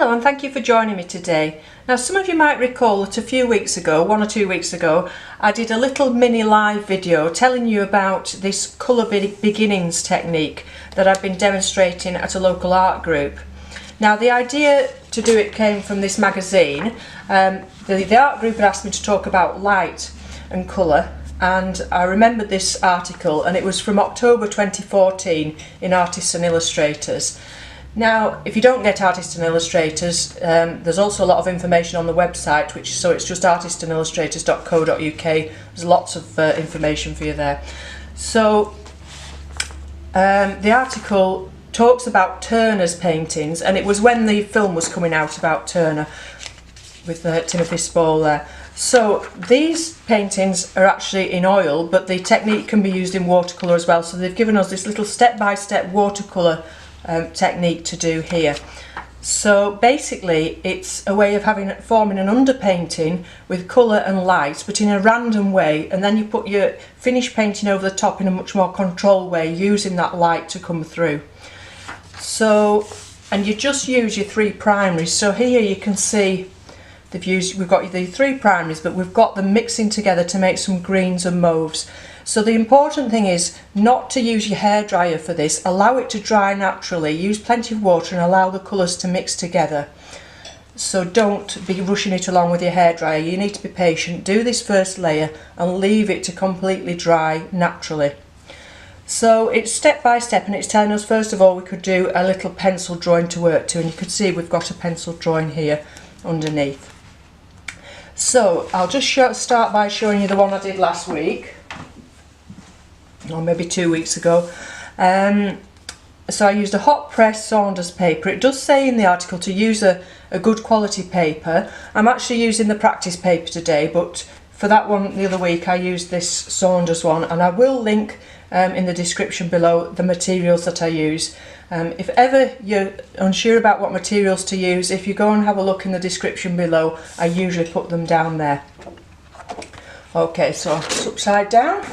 Hello and thank you for joining me today. Now some of you might recall that a few weeks ago, 1 or 2 weeks ago, I did a little mini live video telling you about this colour beginnings technique that I've been demonstrating at a local art group. Now the idea to do it came from this magazine. The art group had asked me to talk about light and colour, and I remembered this article, and it was from October 2014 in Artists and Illustrators. Now, if you don't get Artists and Illustrators, there's also a lot of information on the website, so it's just artistandillustrators.co.uk. There's lots of information for you there. So the article talks about Turner's paintings, and it was when the film was coming out about Turner with Timothy Spall there. So these paintings are actually in oil, but the technique can be used in watercolour as well. So they've given us this little step-by-step watercolour technique to do here. So basically it's a way of forming an underpainting with colour and light, but in a random way, and then you put your finished painting over the top in a much more controlled way, using that light to come through. So, and you just use your 3 primaries. So here you can see we've got the 3 primaries, but we've got them mixing together to make some greens and mauves. So the important thing is not to use your hairdryer for this. Allow it to dry naturally. Use plenty of water and allow the colours to mix together. So don't be rushing it along with your hairdryer. You need to be patient. Do this first layer and leave it to completely dry naturally. So it's step by step, and it's telling us first of all we could do a little pencil drawing to work to, and you can see we've got a pencil drawing here underneath. So I'll just start by showing you the one I did last week, or maybe 2 weeks ago. So I used a hot press Saunders paper. It does say in the article to use a good quality paper. I'm actually using the practice paper today, but for that one the other week I used this Saunders one, and I will link in the description below the materials that I use. If ever you're unsure about what materials to use, if you go and have a look in the description below, I usually put them down there. Okay, so it's upside down.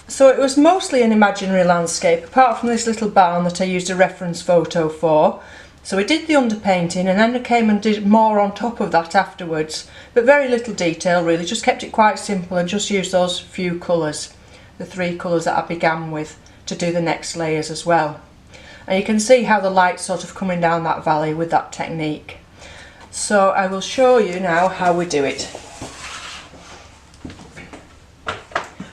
So it was mostly an imaginary landscape, apart from this little barn that I used a reference photo for. So we did the underpainting, and then I came and did more on top of that afterwards, but very little detail really, just kept it quite simple and just used those few colours, the 3 colours that I began with, to do the next layers as well. And you can see how the light's sort of coming down that valley with that technique. So I will show you now how we do it.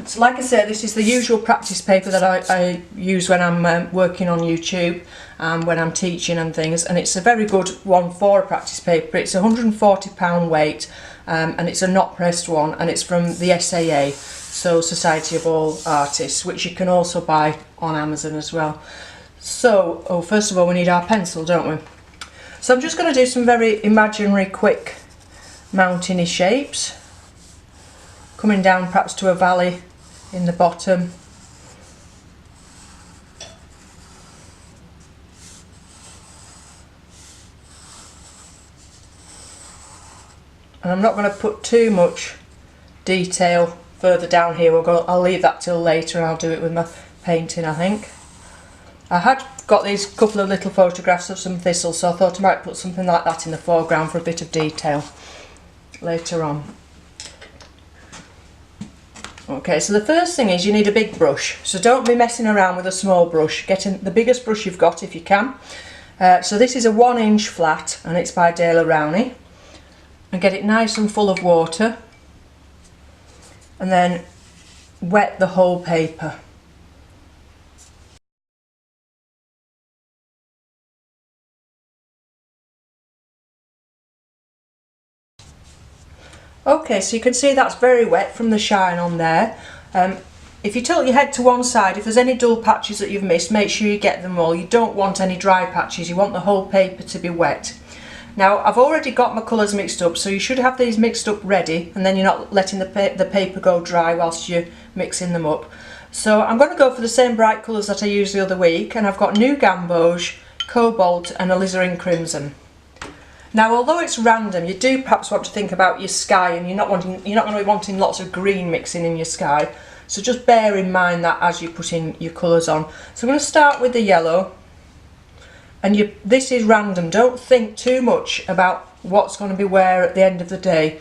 So like I said, this is the usual practice paper that I use when I'm working on YouTube and when I'm teaching and things, and it's a very good one for a practice paper. It's £140 weight, and it's a not pressed one, and it's from the SAA, so Society of All Artists, which you can also buy on Amazon as well. So, first of all we need our pencil, don't we? So I'm just going to do some very imaginary quick mountainy shapes, coming down perhaps to a valley in the bottom. And I'm not going to put too much detail further down here. I'll leave that till later, and I'll do it with my painting, I think. I had got these couple of little photographs of some thistles, so I thought I might put something like that in the foreground for a bit of detail later on. Okay, so the first thing is you need a big brush, so don't be messing around with a small brush. Get in the biggest brush you've got if you can. So this is a 1-inch flat, and it's by Dale Rowney, and get it nice and full of water, and then wet the whole paper. Okay, so you can see that's very wet from the shine on there. If you tilt your head to one side, if there's any dull patches that you've missed, make sure you get them all. You don't want any dry patches, you want the whole paper to be wet. Now I've already got my colours mixed up, so you should have these mixed up ready, and then you're not letting the paper go dry whilst you're mixing them up. So I'm going to go for the same bright colours that I used the other week, and I've got new Gamboge, Cobolt and Alizarin Crimson. Now although it's random, you do perhaps want to think about your sky, and you're not going to be wanting lots of green mixing in your sky, so just bear in mind that as you put in your colours on. So I'm going to start with the yellow, And this is random. Don't think too much about what's going to be where at the end of the day.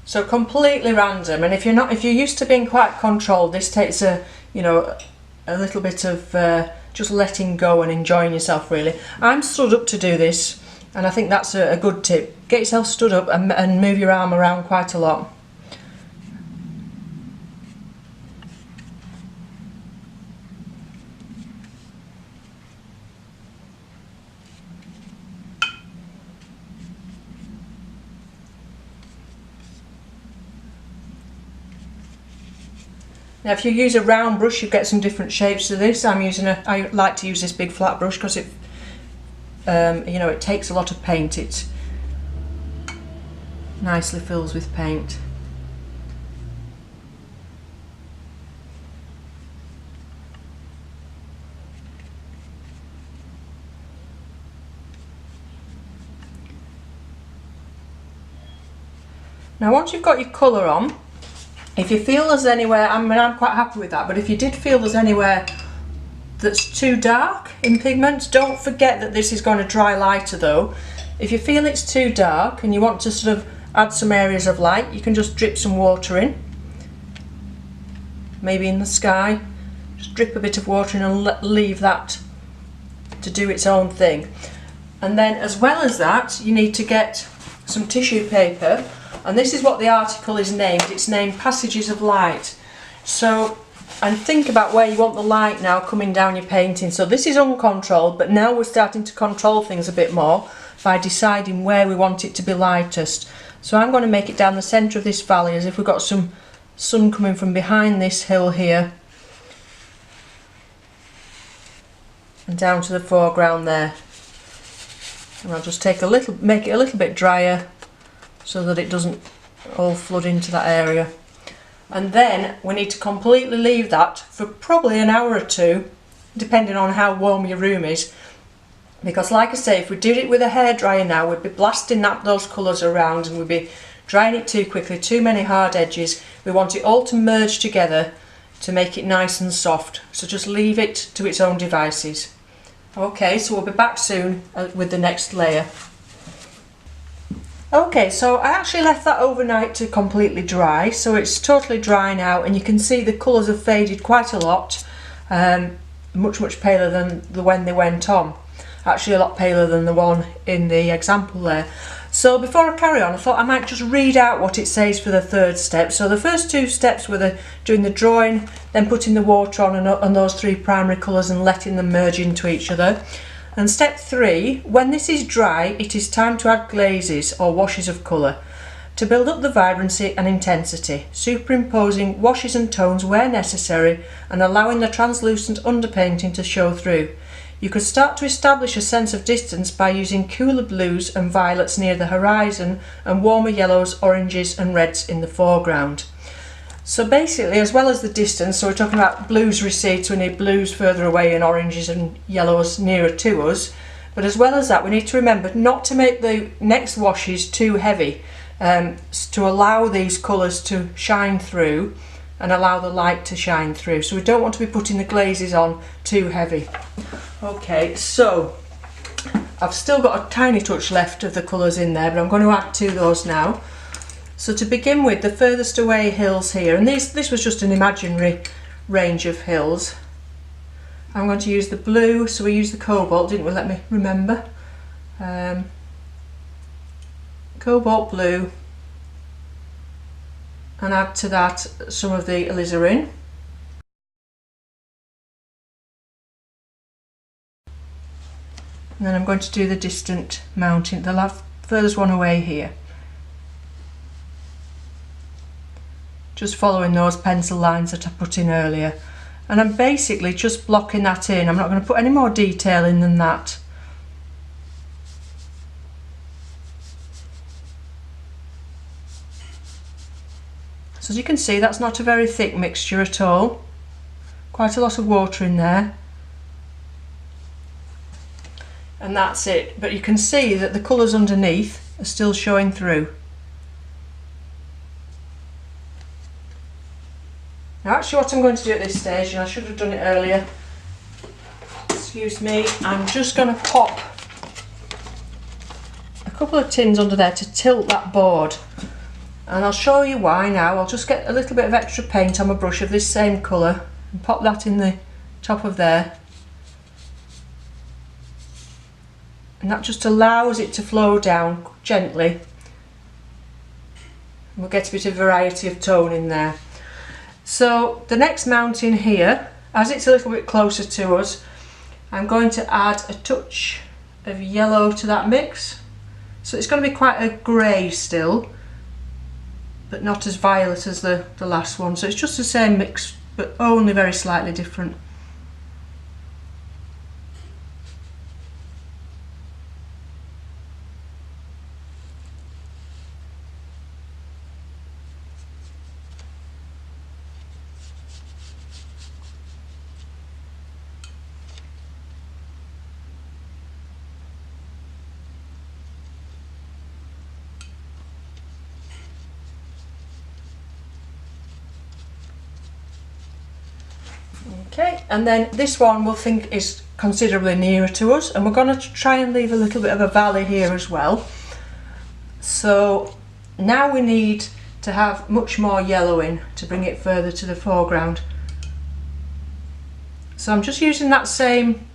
So completely random, and if you're used to being quite controlled, this takes a little bit of just letting go and enjoying yourself really. I'm stood up to do this, and I think that's a good tip. Get yourself stood up and move your arm around quite a lot. Now if you use a round brush you get some different shapes to this. I like to use this big flat brush because it it takes a lot of paint. It nicely fills with paint. Now once you've got your colour on, if you feel there's anywhere, I'm quite happy with that, but if you did feel there's anywhere that's too dark in pigment, don't forget that this is going to dry lighter though. If you feel it's too dark and you want to sort of add some areas of light, you can just drip some water in. Maybe in the sky, just drip a bit of water in and leave that to do its own thing. And then as well as that, you need to get some tissue paper. And this is what the article is named. It's named Passages of Light. So, and think about where you want the light now coming down your painting. So this is uncontrolled, but now we're starting to control things a bit more by deciding where we want it to be lightest. So I'm going to make it down the centre of this valley as if we've got some sun coming from behind this hill here. And down to the foreground there. And I'll just make it a little bit drier, so that it doesn't all flood into that area. And then we need to completely leave that for probably an hour or two, depending on how warm your room is. Because like I say, if we did it with a hairdryer now, we'd be blasting those colours around and we'd be drying it too quickly, too many hard edges. We want it all to merge together to make it nice and soft. So just leave it to its own devices. Okay, so we'll be back soon with the next layer. Okay, so I actually left that overnight to completely dry, so it's totally dry now, and you can see the colours have faded quite a lot, much paler than when they went on. Actually a lot paler than the one in the example there. So before I carry on, I thought I might just read out what it says for the third step. So the first two steps were doing the drawing, then putting the water on those three primary colours and letting them merge into each other. And step 3, when this is dry, it is time to add glazes or washes of colour to build up the vibrancy and intensity, superimposing washes and tones where necessary and allowing the translucent underpainting to show through. You could start to establish a sense of distance by using cooler blues and violets near the horizon and warmer yellows, oranges and reds in the foreground. So basically, as well as the distance, so we're talking about blues recede, so we need blues further away and oranges and yellows nearer to us. But as well as that, we need to remember not to make the next washes too heavy, to allow these colours to shine through and allow the light to shine through. So we don't want to be putting the glazes on too heavy. Okay, so I've still got a tiny touch left of the colours in there, but I'm going to add to those now. So to begin with, the furthest away hills here, and this was just an imaginary range of hills. I'm going to use the blue, so we used the Cobolt, didn't we? Let me remember. Cobolt Blue, and add to that some of the Alizarin. And then I'm going to do the distant mountain, the furthest one away here. Just following those pencil lines that I put in earlier, and I'm basically just blocking that in. I'm not going to put any more detail in than that. So as you can see, that's not a very thick mixture at all. Quite a lot of water in there. And that's it. But you can see that the colours underneath are still showing through. Now actually what I'm going to do at this stage, and I should have done it earlier, excuse me, I'm just going to pop a couple of tins under there to tilt that board. And I'll show you why now. I'll just get a little bit of extra paint on my brush of this same colour and pop that in the top of there. And that just allows it to flow down gently. We'll get a bit of variety of tone in there. So the next mountain here, as it's a little bit closer to us, I'm going to add a touch of yellow to that mix. So it's going to be quite a grey still, but not as violet as the last one. So it's just the same mix, but only very slightly different. Okay, and then this one we'll think is considerably nearer to us, and we're going to try and leave a little bit of a valley here as well. So now we need to have much more yellow in to bring it further to the foreground. So I'm just using that same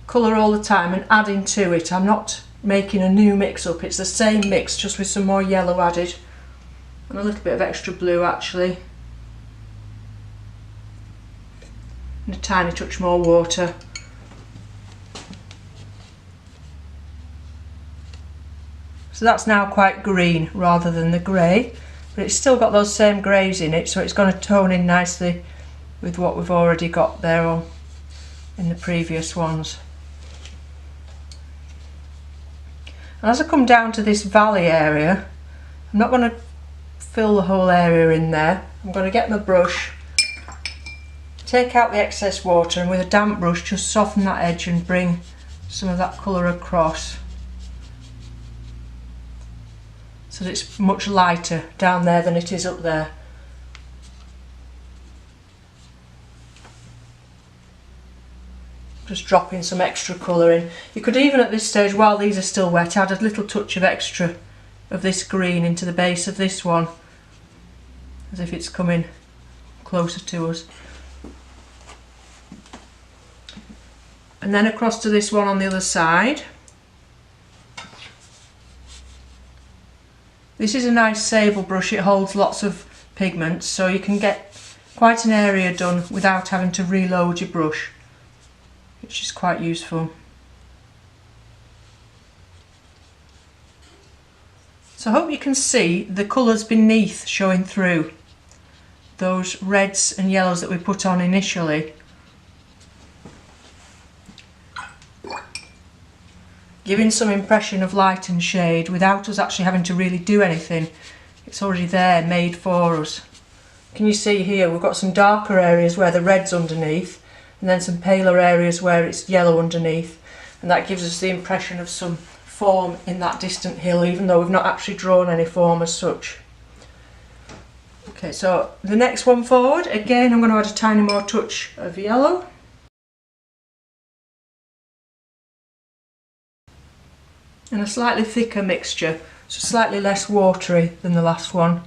colour all the time and adding to it. I'm not making a new mix up, it's the same mix just with some more yellow added and a little bit of extra blue actually. And a tiny touch more water. So that's now quite green rather than the grey, but it's still got those same greys in it, so it's going to tone in nicely with what we've already got there on in the previous ones. And as I come down to this valley area, I'm not going to fill the whole area in there. I'm going to get my brush, take out the excess water, and with a damp brush just soften that edge and bring some of that colour across so that it's much lighter down there than it is up there. Just dropping some extra colour in. You could even at this stage, while these are still wet, add a little touch of extra of this green into the base of this one, as if it's coming closer to us. And then across to this one on the other side. This is a nice sable brush, it holds lots of pigments, so you can get quite an area done without having to reload your brush, which is quite useful. So I hope you can see the colours beneath showing through, those reds and yellows that we put on initially. Giving some impression of light and shade without us actually having to really do anything. It's already there, made for us. Can you see here we've got some darker areas where the red's underneath, and then some paler areas where it's yellow underneath, and that gives us the impression of some form in that distant hill, even though we've not actually drawn any form as such. Okay, so the next one forward, again I'm going to add a tiny more touch of yellow. And a slightly thicker mixture, so slightly less watery than the last one.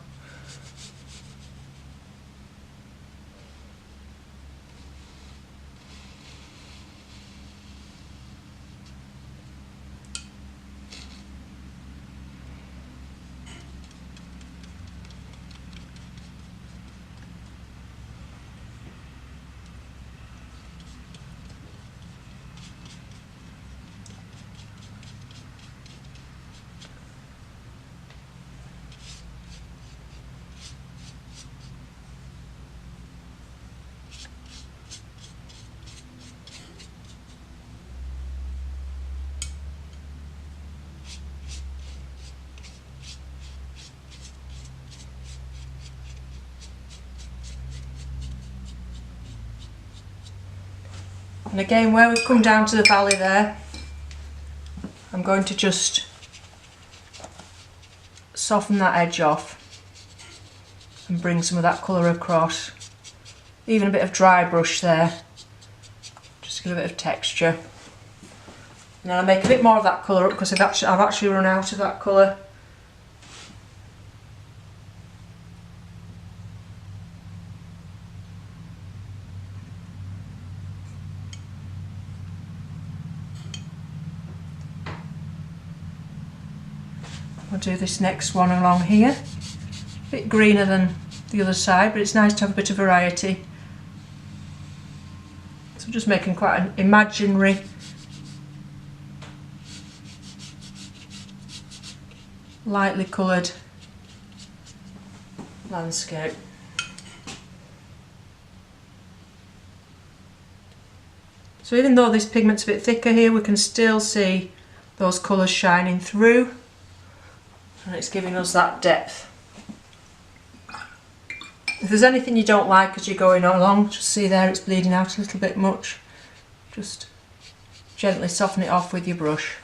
And again, where we've come down to the valley there, I'm going to just soften that edge off and bring some of that colour across. Even a bit of dry brush there, just to give a bit of texture. And then I'll make a bit more of that colour up because I've actually run out of that colour. I'll do this next one along here. A bit greener than the other side, but it's nice to have a bit of variety. So I'm just making quite an imaginary lightly coloured landscape. So even though this pigment's a bit thicker here, we can still see those colours shining through, and it's giving us that depth. If there's anything you don't like as you're going along, just see there it's bleeding out a little bit much. Just gently soften it off with your brush.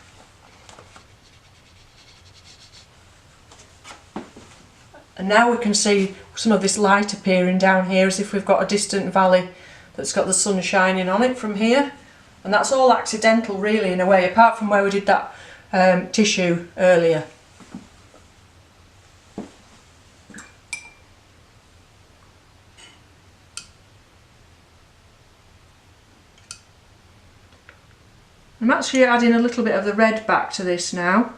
And now we can see some of this light appearing down here as if we've got a distant valley that's got the sun shining on it from here. And that's all accidental really in a way, apart from where we did that tissue earlier. I'm actually adding a little bit of the red back to this now.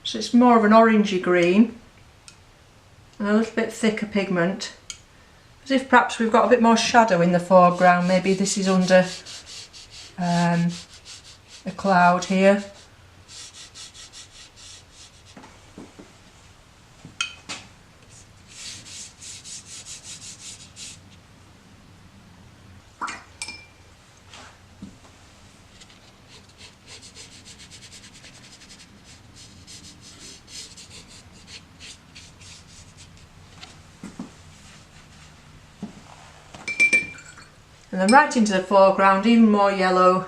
So it's more of an orangey green and a little bit thicker pigment. As if perhaps we've got a bit more shadow in the foreground. Maybe this is under a cloud here. And then right into the foreground, even more yellow,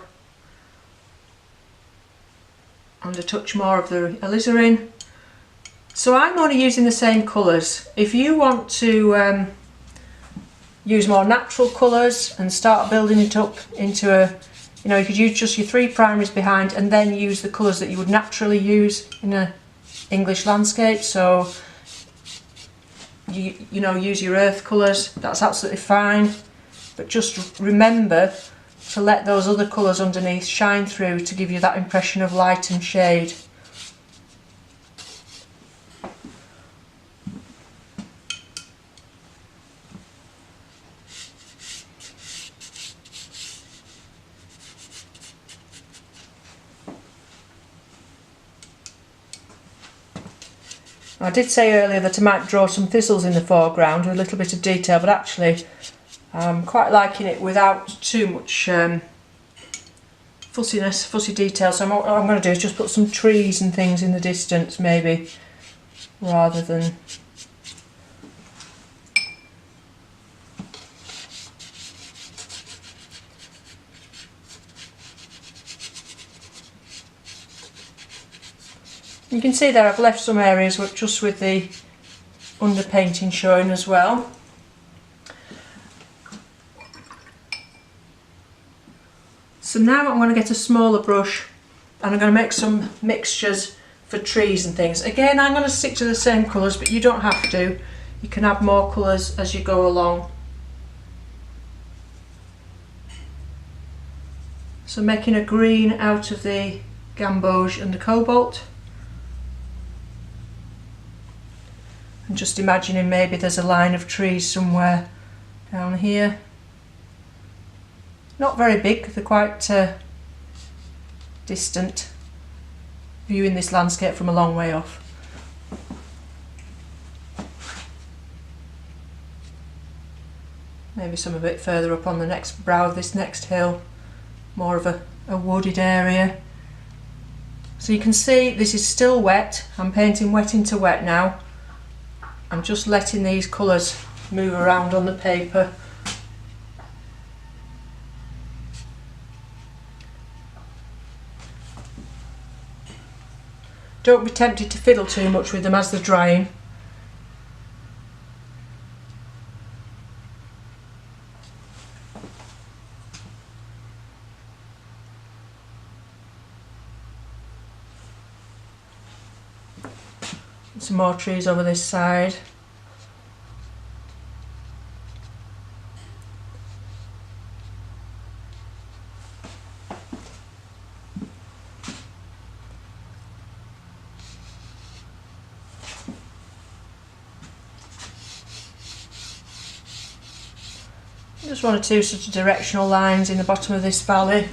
and a touch more of the alizarin. So I'm only using the same colours. If you want to use more natural colours and start building it up into a, you could use just your 3 primaries behind and then use the colours that you would naturally use in a English landscape. So use your earth colours, that's absolutely fine. But just remember to let those other colours underneath shine through to give you that impression of light and shade. I did say earlier that I might draw some thistles in the foreground with a little bit of detail, but actually I'm quite liking it without too much fussy detail. So what I'm going to do is just put some trees and things in the distance maybe, rather than you can see there I've left some areas just with the underpainting showing as well. So now I'm going to get a smaller brush and I'm going to make some mixtures for trees and things. Again, I'm going to stick to the same colours, but you don't have to. You can add more colours as you go along. So making a green out of the Gamboge and the Cobolt. And just imagining maybe there's a line of trees somewhere down here. Not very big, they're quite distant, viewing this landscape from a long way off. Maybe some a bit further up on the next brow of this next hill, more of a wooded area. So you can see this is still wet. I'm painting wet into wet now. I'm just letting these colours move around on the paper Don't be tempted to fiddle too much with them as they're drying. Some more trees over this side. Just one or two sort of directional lines in the bottom of this valley.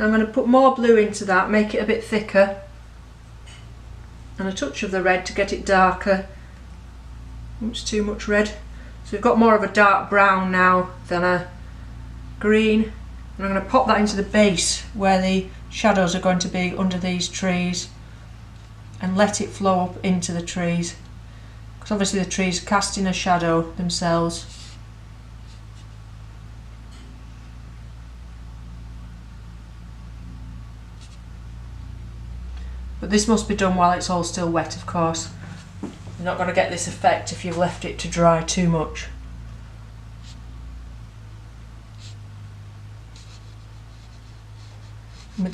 I'm going to put more blue into that, make it a bit thicker, and a touch of the red to get it darker. It's too much red. So we've got more of a dark brown now than a green. And I'm going to pop that into the base where the shadows are going to be under these trees and let it flow up into the trees. Because obviously the trees are casting a shadow themselves. But this must be done while it's all still wet, of course. You're not going to get this effect if you've left it to dry too much.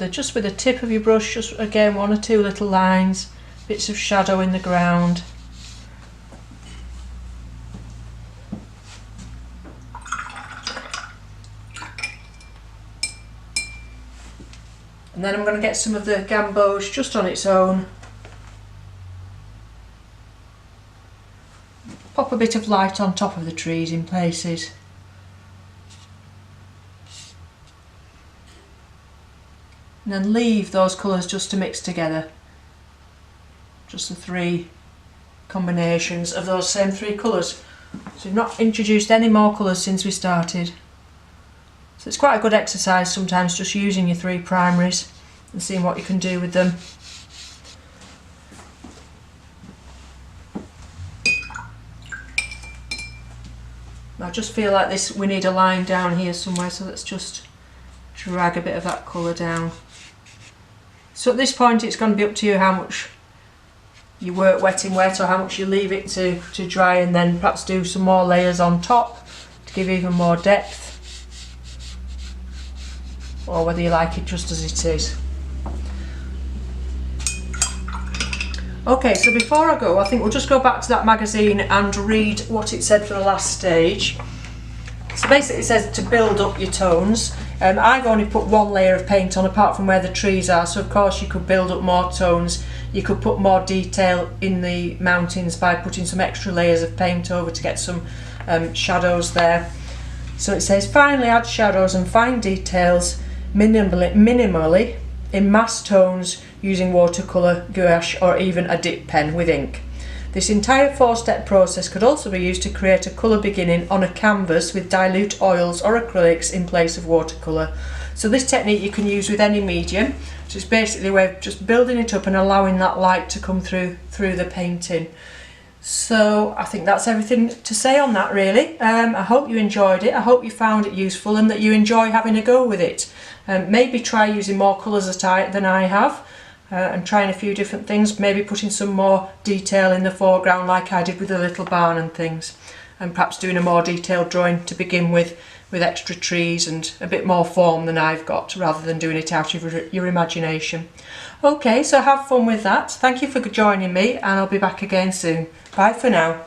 Just with the tip of your brush, just again one or two little lines, bits of shadow in the ground. And then I'm going to get some of the Gamboge just on its own. Pop a bit of light on top of the trees in places. And then leave those colours just to mix together. Just the three combinations of those same three colours. So we've not introduced any more colours since we started. So it's quite a good exercise sometimes just using your three primaries and seeing what you can do with them. I just feel like this, we need a line down here somewhere, so let's just drag a bit of that colour down. So at this point it's going to be up to you how much you work wet in wet or how much you leave it to dry, and then perhaps do some more layers on top to give even more depth. Or whether you like it just as it is. Okay, so before I go, I think we'll just go back to that magazine and read what it said for the last stage. So basically it says to build up your tones. I've only put one layer of paint on apart from where the trees are, so of course you could build up more tones. You could put more detail in the mountains by putting some extra layers of paint over to get some shadows there. So it says finally add shadows and fine details minimally in mass tones using watercolour, gouache or even a dip pen with ink. This entire 4-step process could also be used to create a colour beginning on a canvas with dilute oils or acrylics in place of watercolour. So this technique you can use with any medium. So it's basically a way of just building it up and allowing that light to come through the painting. So I think that's everything to say on that really. I hope you enjoyed it, I hope you found it useful and that you enjoy having a go with it. Maybe try using more colours than I have and trying a few different things, maybe putting some more detail in the foreground like I did with the little barn and things, and perhaps doing a more detailed drawing to begin with extra trees and a bit more form than I've got, rather than doing it out of your imagination. Okay, so have fun with that. Thank you for joining me and I'll be back again soon. Bye for now.